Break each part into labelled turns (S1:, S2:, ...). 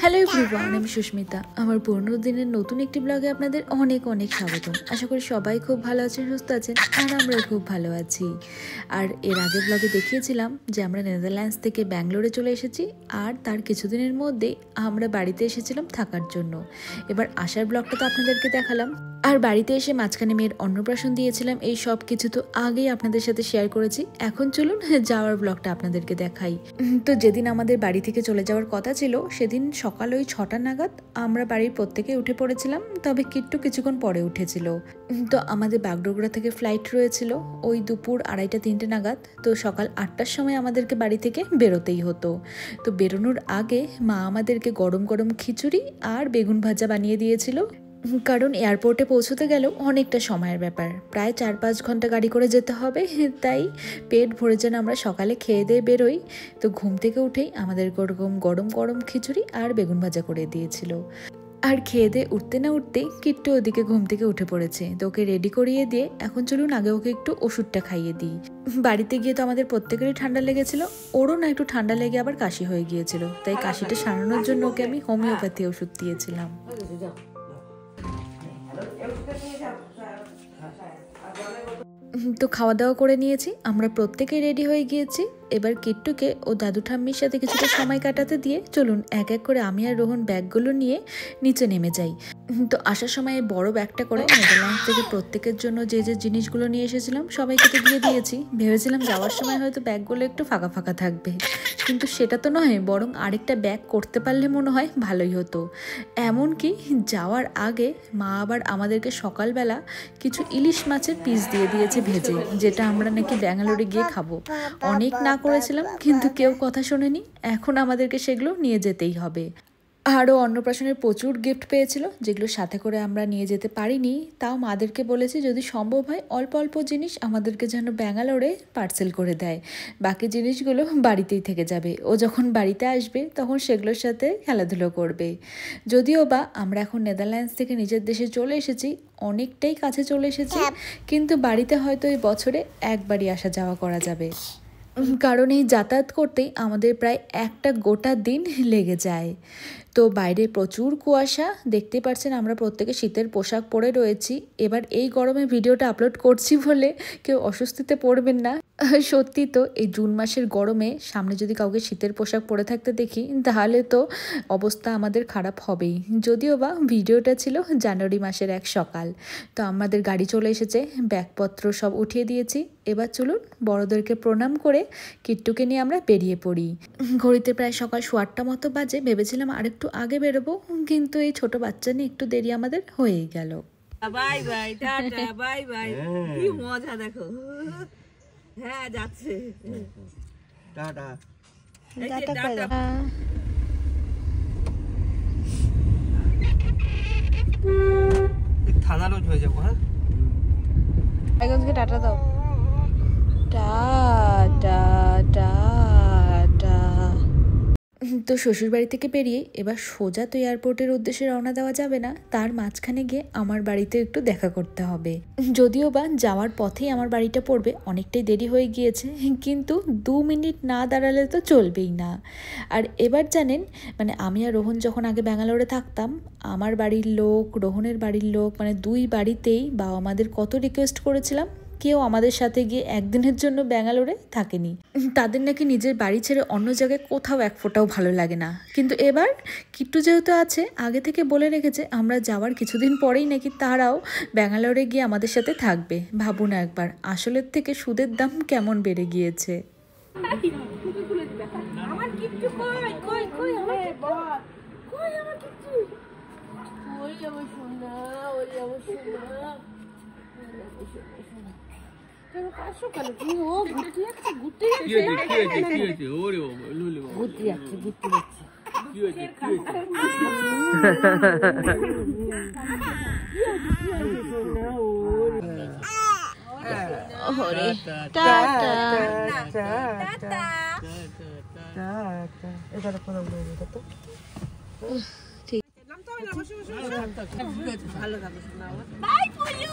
S1: Hello everyone, আমি সুস্মিতা। আমার 15 দিনের নতুন একটি ব্লগে আপনাদের অনেক অনেক স্বাগতম। আশা করি সবাই খুব ভালো আছেন, সুস্থ আছেন, আর আমরাও খুব ভালো আছি। আর এর আগের ব্লগে দেখিয়েছিলাম যে আমরা নেদারল্যান্ডস থেকে ব্যাঙ্গালোরে চলে এসেছি, আর তার কিছুদিনের মধ্যেই আমরা বাড়িতে এসেছিলাম থাকার জন্য। এবার আসার ব্লগটা তো আপনাদেরকে দেখালাম, আর বাড়িতে এসে মাঝখানে মেয়ের অন্নপ্রাশন দিয়েছিলাম। এই সব কিছু তো আগেই আপনাদের সাথে শেয়ার করেছি। এখন চলুন যাওয়ার ব্লগটা আপনাদেরকে দেখাই। তো যেদিন আমাদের বাড়ি থেকে চলে যাওয়ার কথা ছিল, সেদিন সকাল ওই 6টা নাগাদ আমরা বাড়ির প্রত্যেকে উঠে পড়েছিলাম, তবে কিট্টু কিছুক্ষণ পরে উঠেছিল। তো আমাদের বাগডোগরা থেকে ফ্লাইট রয়েছিল ওই দুপুর 2:30-3টে নাগাদ। তো সকাল 8টার সময় আমাদেরকে বাড়ি থেকে বেরোতেই হতো। তো বেরোনোর আগে মা আমাদেরকে গরম গরম খিচুড়ি আর বেগুন ভাজা বানিয়ে দিয়েছিল, কারণ এয়ারপোর্টে পৌঁছতে গেলেও অনেকটা সময়ের ব্যাপার, প্রায় 4-5 ঘন্টা গাড়ি করে যেতে হবে। তাই পেট ভরে যেন আমরা সকালে খেয়ে দিয়ে বেরোই। তো ঘুম থেকে উঠেই আমাদের গরম গরম গরম খিচুড়ি আর বেগুন ভাজা করে দিয়েছিল। আর খেয়ে দিয়ে উঠতে না উঠতেই কিট্টু ওদিকে ঘুম থেকে উঠে পড়েছে। তো ওকে রেডি করিয়ে দিয়ে এখন চলুন আগে ওকে একটু ওষুধটা খাইয়ে দিই। বাড়িতে গিয়ে তো আমাদের প্রত্যেকেরই ঠান্ডা লেগেছিল, ওরও না একটু ঠান্ডা লেগে আবার কাশি হয়ে গিয়েছিল। তাই কাশিটা সারানোর জন্য ওকে আমি হোমিওপ্যাথি ওষুধ দিয়েছিলাম। তো খাওয়া দাওয়া করে নিয়েছি, আমরা প্রত্যেকেই রেডি হয়ে গিয়েছি। এবার কিট্টুকে ও দাদু ঠাম্মির সাথে কিছুটা সময় কাটাতে দিয়ে চলুন এক এক করে আমি আর রোহন ব্যাগগুলো নিয়ে নিচে নেমে যাই। তো আসার সময় বড় ব্যাগটা করে নেদারল্যান্ডস থেকে প্রত্যেকের জন্য যে যে জিনিসগুলো নিয়ে এসেছিলাম সবাইকে তো দিয়ে দিয়েছি। ভেবেছিলাম যাওয়ার সময় হয়তো ব্যাগগুলো একটু ফাঁকা ফাঁকা থাকবে, কিন্তু সেটা তো নয়, বরং আরেকটা ব্যাগ করতে পারলে মনে হয় ভালোই হতো। এমনকি যাওয়ার আগে মা আবার আমাদেরকে সকালবেলা কিছু ইলিশ মাছের পিস দিয়ে দিয়েছে ভেজে, যেটা আমরা নাকি ব্যাঙ্গালোরে গিয়ে খাবো। অনেক না করেছিলাম, কিন্তু কেউ কথা শোনেনি। এখন আমাদেরকে সেগুলো নিয়ে যেতেই হবে। আরও অন্নপ্রাশনের প্রচুর গিফট পেয়েছিল, যেগুলো সাথে করে আমরা নিয়ে যেতে পারিনি। তাও মাদেরকে বলেছি যদি সম্ভব হয় অল্প অল্প জিনিস আমাদেরকে যেন ব্যাঙ্গালোরে পার্সেল করে দেয়, বাকি জিনিসগুলো বাড়িতেই থেকে যাবে। ও যখন বাড়িতে আসবে তখন সেগুলোর সাথে খেলাধুলো করবে। যদিও বা আমরা এখন নেদারল্যান্ডস থেকে নিজের দেশে চলে এসেছি, অনেকটাই কাছে চলে এসেছি, কিন্তু বাড়িতে হয়তো এই বছরে একবারই আসা যাওয়া করা যাবে, কারণ এই যাতায়াত করতেই আমাদের প্রায় একটা গোটা দিন লেগে যায়। তো বাইরে প্রচুর কুয়াশা, দেখতে পাচ্ছেন আমরা প্রত্যেকে শীতের পোশাক পরে রয়েছি। এবার এই গরমে ভিডিওটা আপলোড করছি বলে কেউ অস্বস্তিতে পড়বেন না। সত্যি তো এই জুন মাসের গরমে সামনে যদি কাউকে শীতের পোশাক পরে থাকতে দেখি, তাহলে তো অবস্থা আমাদের খারাপ হবেই। যদিও বা ভিডিওটা ছিল জানুয়ারি মাসের এক সকাল। তো আমাদের গাড়ি চলে এসেছে, ব্যাগপত্র সব উঠিয়ে দিয়েছি। এবার চলুন বড়দেরকে প্রণাম করে কিট্টুকে নিয়ে আমরা বেরিয়ে পড়ি। ঘড়িতে প্রায় সকাল 8টা মতো বাজে। ভেবেছিলাম আরেকটু আগে বেরোবো, কিন্তু এই ছোট বাচ্চা নিয়ে একটু দেরি আমাদের হয়েই গেল।
S2: Bye bye, tata, bye bye. কি মজা দেখো। হ্যাঁ যাচ্ছে। টাটা। Tata tata. থানা রোজ হয়ে যাবো। হ্যাঁ
S1: একজনকে টাটা দাও। Tata tata. তো শ্বশুরবাড়ি থেকে বেরিয়ে এবার সোজা তো এয়ারপোর্টের উদ্দেশ্যে রওনা দেওয়া যাবে না, তার মাঝখানে গিয়ে আমার বাড়িতে একটু দেখা করতে হবে। যদিও বা যাওয়ার পথেই আমার বাড়িটা পড়বে, অনেকটাই দেরি হয়ে গিয়েছে, কিন্তু 2 মিনিট না দাঁড়ালে তো চলবেই না। আর এবার জানেন, মানে আমি আর রোহন যখন আগে ব্যাঙ্গালোরে থাকতাম, আমার বাড়ির লোক, রোহনের বাড়ির লোক, মানে দুই বাড়িতেই বাবা আমাদের কত রিকোয়েস্ট করেছিলাম, কেউ আমাদের সাথে গিয়ে একদিনের জন্য ব্যাঙ্গালোরে থাকেনি। তাদের নাকি নিজের বাড়ি ছেড়ে অন্য জায়গায় কোথাও এক ফোঁটাও ভালো লাগে না। কিন্তু এবার কিট্টু যেহেতু আছে, আগে থেকে বলে রেখেছে আমরা যাওয়ার কিছুদিন পরেই নাকি তারাও ব্যাঙ্গালোরে গিয়ে আমাদের সাথে থাকবে। ভাবুন একবার, আসলের থেকে সুদের দাম কেমন বেড়ে গিয়েছে।
S2: ভালো থাকো শোনা। বাই পুলু।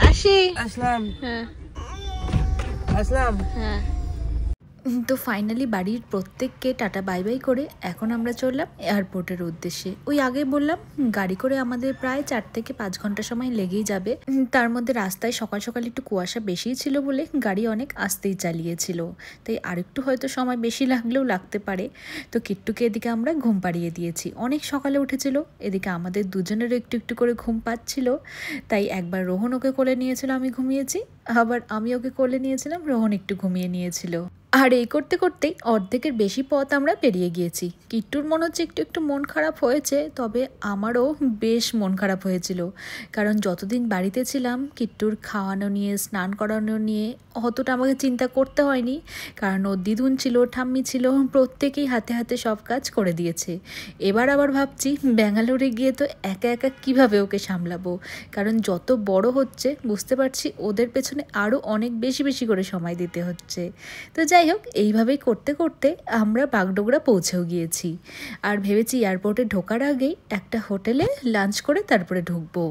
S1: আসি
S2: আসলাম।
S1: হ্যাঁ
S2: আসলাম।
S1: হ্যাঁ। তো ফাইনালি বাড়ির প্রত্যেককে টাটা বাই বাই করে এখন আমরা চললাম এয়ারপোর্টের উদ্দেশ্যে। ওই আগে বললাম গাড়ি করে আমাদের প্রায় 4 থেকে 5 ঘন্টা সময় লেগেই যাবে। তার মধ্যে রাস্তায় সকাল সকাল একটু কুয়াশা বেশিই ছিল বলে গাড়ি অনেক আস্তেই চালিয়েছিল, তাই আরেকটু হয়তো সময় বেশি লাগলেও লাগতে পারে। তো কিট্টুকে এদিকে আমরা ঘুম পাড়িয়ে দিয়েছি, অনেক সকালে উঠেছিল। এদিকে আমাদের দুজনেরও একটু একটু করে ঘুম পাচ্ছিল, তাই একবার রোহন ওকে কোলে নিয়েছিল, আমি ঘুমিয়েছি। আবার আমি ওকে কোলে নিয়েছিলাম, রোহন একটু ঘুমিয়ে নিয়েছিল। আর এই করতে করতেই অর্ধেকের বেশি পথ আমরা পেরিয়ে গিয়েছি। কিট্টুর মনে হচ্ছে একটু একটু মন খারাপ হয়েছে, তবে আমারও বেশ মন খারাপ হয়েছিল, কারণ যতদিন বাড়িতে ছিলাম কিট্টুর খাওয়ানো নিয়ে, স্নান করানো নিয়ে অতটা আমাকে চিন্তা করতে হয়নি, কারণ ওর দিদুন ছিল, ঠাম্মি ছিল, প্রত্যেকেই হাতে হাতে সব কাজ করে দিয়েছে। এবার আবার ভাবছি ব্যাঙ্গালোরে গিয়ে তো একা একা কীভাবে ওকে সামলাবো, কারণ যত বড় হচ্ছে বুঝতে পারছি ওদের পেছনে আরও অনেক বেশি বেশি করে সময় দিতে হচ্ছে। তো যাই হোক, এইভাবেই করতে করতে আমরা বাগডোগরা পৌঁছেও গিয়েছি। আর ভেবেছি এয়ারপোর্টে ঢোকার আগেই একটা হোটেলে লাঞ্চ করে তারপরে ঢুকবো।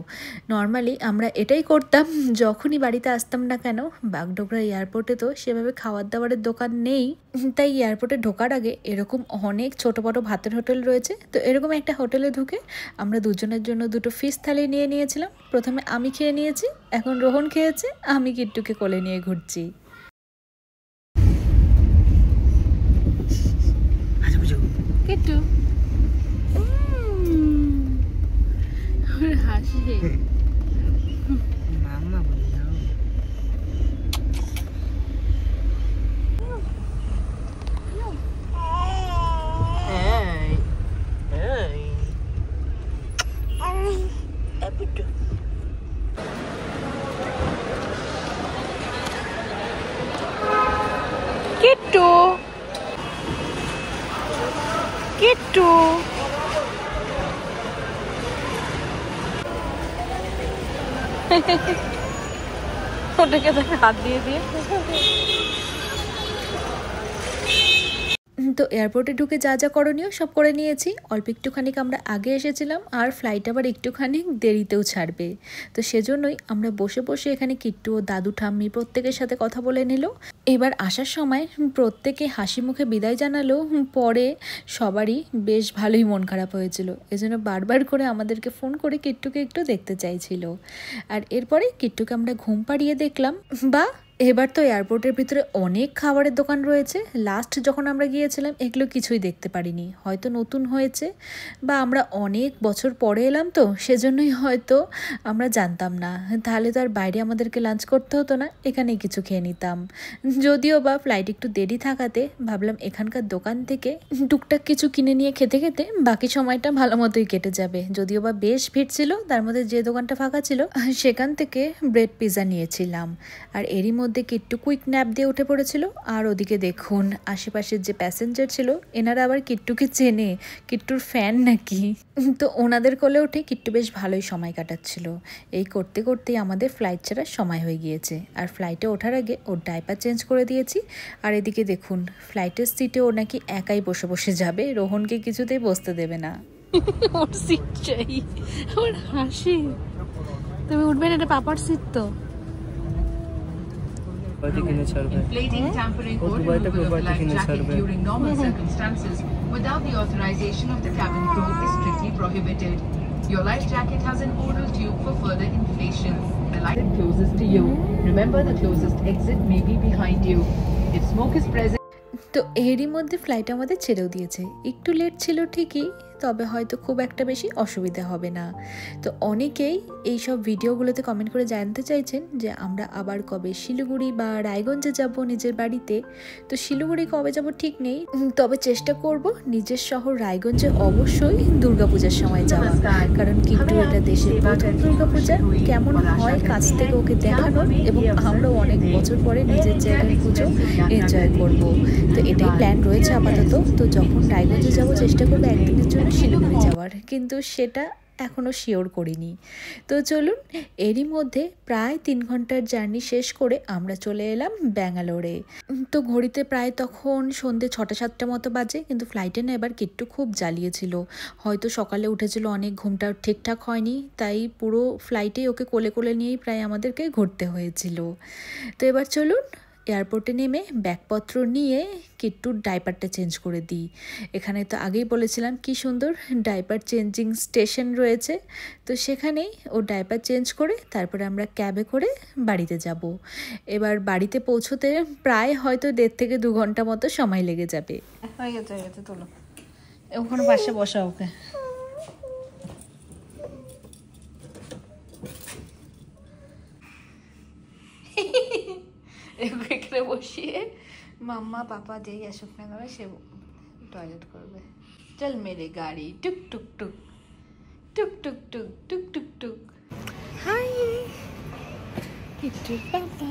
S1: নর্মালি আমরা এটাই করতাম যখনই বাড়িতে আসতাম না কেন। বাগডোগরা এয়ারপোর্টে তো সেভাবে খাবার দাবারের দোকান নেই, তাই এয়ারপোর্টে ঢোকার আগে এরকম অনেক ছোটো বড়ো ভাতের হোটেল রয়েছে। তো এরকম একটা হোটেলে ঢুকে আমরা দুজনের জন্য 2টো ফিশ থালি নিয়ে নিয়েছিলাম। প্রথমে আমি খেয়ে নিয়েছি, এখন রোহন খেয়েছে, আমি কিট্টুকে কোলে নিয়ে ঘুরছি। কিট্টু হাসি
S2: মাম্মা বলে যাও।
S1: কিট্টু কিট্টু ওটাকে হাত দিয়ে দিয়ে। তো এয়ারপোর্টে ঢুকে যা যা করণীয় সব করে নিয়েছি। অল্প একটুখানি আমরা আগে এসেছিলাম, আর ফ্লাইট আবার একটুখানি দেরিতেও ছাড়বে, তো সেজন্যই আমরা বসে বসে এখানে কিট্টু ও দাদু ঠাম্মি প্রত্যেকের সাথে কথা বলে নিল। এবার আসার সময় প্রত্যেকে হাসি মুখে বিদায় জানালো, পরে সবারই বেশ ভালোই মন খারাপ হয়েছিল। এজন্য বারবার করে আমাদেরকে ফোন করে কিট্টুকে একটু দেখতে চাইছিল। আর এরপরে কিট্টুকে আমরা ঘুম পাড়িয়ে দেখলাম। বা এবার তো এয়ারপোর্টের ভিতরে অনেক খাবারের দোকান রয়েছে। লাস্ট যখন আমরা গিয়েছিলাম এগুলো কিছুই দেখতে পারিনি, হয়তো নতুন হয়েছে বা আমরা অনেক বছর পরে এলাম তো সেজন্যই হয়তো আমরা জানতাম না। তাহলে তো আর বাইরে আমাদেরকে লাঞ্চ করতে হতো না, এখানেই কিছু খেয়ে নিতাম। যদিও বা ফ্লাইট একটু দেরি থাকাতে ভাবলাম এখানকার দোকান থেকে টুকটাক কিছু কিনে নিয়ে খেতে খেতে বাকি সময়টা ভালো মতোই কেটে যাবে। যদিও বা বেশ ভিড় ছিল, তার মধ্যে যে দোকানটা ফাঁকা ছিল সেখান থেকে ব্রেড পিৎজা নিয়েছিলাম। আর এরই মধ্যে কিট্টু কুইক ন্যাপ দিয়ে উঠে পড়েছিল। আর ওদিকে দেখুন আশেপাশের যে প্যাসেঞ্জার ছিল এনারা আবার কিট্টুকে চেনে, কিট্টুর ফ্যান নাকি। তো ওনাদের কোলে উঠে কিট্টু বেশ ভালোই সময় কাটাচ্ছিল। এই করতে করতেই আমাদের ফ্লাইট ছাড়ার সময় হয়ে গিয়েছে। আর ফ্লাইটে ওঠার আগে ওর ডাইপার চেঞ্জ করে দিয়েছি। আর এদিকে দেখুন ফ্লাইটের সিটে ও নাকি একাই বসে বসে যাবে, রোহনকে কিছুতেই বসতে দেবে না। ওর সিট চাই, ওর হাসি। তুমি উঠবে না, এটা পাপার সিট তো।
S3: Inflating, tampering, or removal of life jacket during normal circumstances without the authorization of the cabin crew is strictly prohibited. Your life jacket has an oral tube for further inflation. The light closest to you. Remember, the closest exit may be behind you. If smoke is present.
S1: তো এরই মধ্যে flight আমাদের ছেড়েও দিয়েছে। একটু late ছিল ঠিকই, তবে হয়তো খুব একটা বেশি অসুবিধা হবে না। তো অনেকেই এই সব ভিডিওগুলোতে কমেন্ট করে জানতে চাইছেন যে আমরা আবার কবে শিলিগুড়ি বা রায়গঞ্জে যাব নিজের বাড়িতে। তো শিলিগুড়ি কবে যাব ঠিক নেই, তবে চেষ্টা করব নিজের শহর রায়গঞ্জে অবশ্যই দুর্গাপূজার সময় যাওয়া, কারণ কিন্তু এটা দেশের প্রথম দুর্গাপূজা। কেমন হয় কাছ থেকে ওকে দেখানো, এবং আমরাও অনেক বছর পরে নিজের জায়গায় পুজো এনজয় করব। তো এটাই প্ল্যান রয়েছে আপাতত। তো যখন রায়গঞ্জে যাব চেষ্টা করবো একদিনের জন্য শিলিগুড়ি যাওয়ার, কিন্তু সেটা এখনও শিওর করিনি। তো চলুন, এরই মধ্যে প্রায় 3 ঘন্টার জার্নি শেষ করে আমরা চলে এলাম ব্যাঙ্গালোরে। তো ঘড়িতে প্রায় তখন সন্ধ্যে 6টা-7টা মতো বাজে, কিন্তু ফ্লাইটে না এবার কিট্টু খুব জ্বালিয়েছিল। হয়তো সকালে উঠেছিল অনেক, ঘুমটা ঠিকঠাক হয়নি, তাই পুরো ফ্লাইটেই ওকে কোলে কোলে নিয়েই প্রায় আমাদেরকে ঘুরতে হয়েছিল। তো এবার চলুন এয়ারপোর্টে নেমে ব্যাগপত্র নিয়ে কিট্টুর ডাইপারটা চেঞ্জ করে দিই। এখানে তো আগেই বলেছিলাম কি সুন্দর ডাইপার চেঞ্জিং স্টেশন রয়েছে, তো সেখানেই ও ডাইপার চেঞ্জ করে তারপরে আমরা ক্যাবে করে বাড়িতে যাব। এবার বাড়িতে পৌঁছতে প্রায় হয়তো 1.5 থেকে 2 ঘন্টা মতো সময় লেগে যাবে।
S2: হয়ে গেছে তোলো।
S1: ওখানে পাশে বসা ওকে। এখানে বসিয়ে মাম্মা পাপা যেই আসুক না করে সে টয়লেট করবে। চল মেরে গাড়ি টুক টুক টুক টুক টুক টুক টুক টুক টুক। হাই কিট্টু পাপা।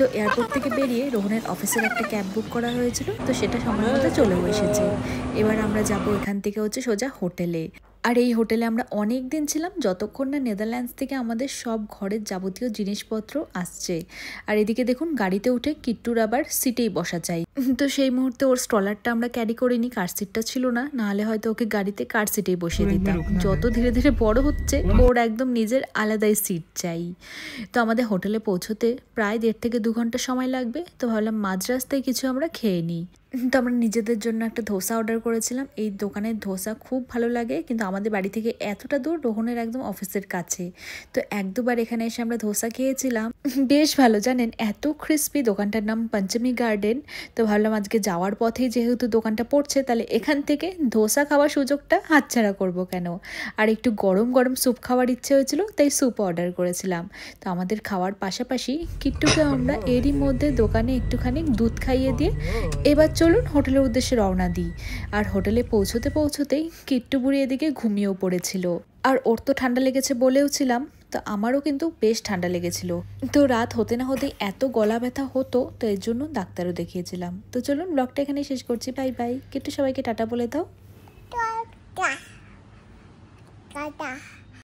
S1: তো এয়ারপোর্ট থেকে বেরিয়ে রোহনের অফিসের একটা ক্যাব বুক করা হয়েছিল, তো সেটা সময় মতো চলেও এসেছে। এবার আমরা যাব এখান থেকে সোজা হোটেলে। আর এই হোটেলে আমরা অনেক দিন ছিলাম, যতক্ষণ না নেদারল্যান্ডস থেকে আমাদের সব ঘরের যাবতীয় জিনিসপত্র আসছে। আর এদিকে দেখুন গাড়িতে উঠে কিট্টুর আবার সিটেই বসা চাই। তো সেই মুহূর্তে ওর স্ট্রলারটা আমরা ক্যারি করিনি, কার সিটটা ছিল না, নাহলে হয়তো ওকে গাড়িতে কার সিটেই বসিয়ে দিতাম। যত ধীরে ধীরে বড় হচ্ছে ওর একদম নিজের আলাদাই সিট চাই। তো আমাদের হোটেলে পৌঁছতে প্রায় 1.5 থেকে 2 ঘন্টা সময় লাগবে। তো ভাবলাম মাঝ রাস্তায় কিছু আমরা খেয়ে নিই। তো আমরা নিজেদের জন্য একটা ধোসা অর্ডার করেছিলাম। এই দোকানের ধোসা খুব ভালো লাগে, কিন্তু আমাদের বাড়ি থেকে এতটা দূর, রোহনের একদম অফিসের কাছে। তো 1-2 বার এখানে এসে আমরা ধোসা খেয়েছিলাম, বেশ ভালো জানেন, এত ক্রিস্পি। দোকানটার নাম পঞ্চমী গার্ডেন। তো ভাবলাম আজকে যাওয়ার পথেই যেহেতু দোকানটা পড়ছে, তাহলে এখান থেকে ধোসা খাওয়ার সুযোগটা হাতছাড়া করব কেন। আর একটু গরম গরম স্যুপ খাওয়ার ইচ্ছে হয়েছিল, তাই স্যুপ অর্ডার করেছিলাম। তো আমাদের খাওয়ার পাশাপাশি কিট্টুকে আমরা এরই মধ্যে দোকানে একটুখানি দুধ খাইয়ে দিয়ে এবার চলুন হোটেলের উদ্দেশ্যে রওনা দিই। আর হোটেলে পৌঁছতেই কিট্টু বুড়ি এদিকে ঘুমিয়েও পড়েছিল। আর ওর তো ঠান্ডা লেগেছে বলেও ছিলাম, তো আমারও কিন্তু বেশ ঠান্ডা লেগেছিল। তো রাত হতে না হতেই এত গলা ব্যথা হতো, তো এর জন্য ডাক্তারও দেখিয়েছিলাম। তো চলুন ব্লগটা এখানেই শেষ করছি। Bye bye. কিট্টু সবাইকে টাটা বলে দাও।
S4: টাটা।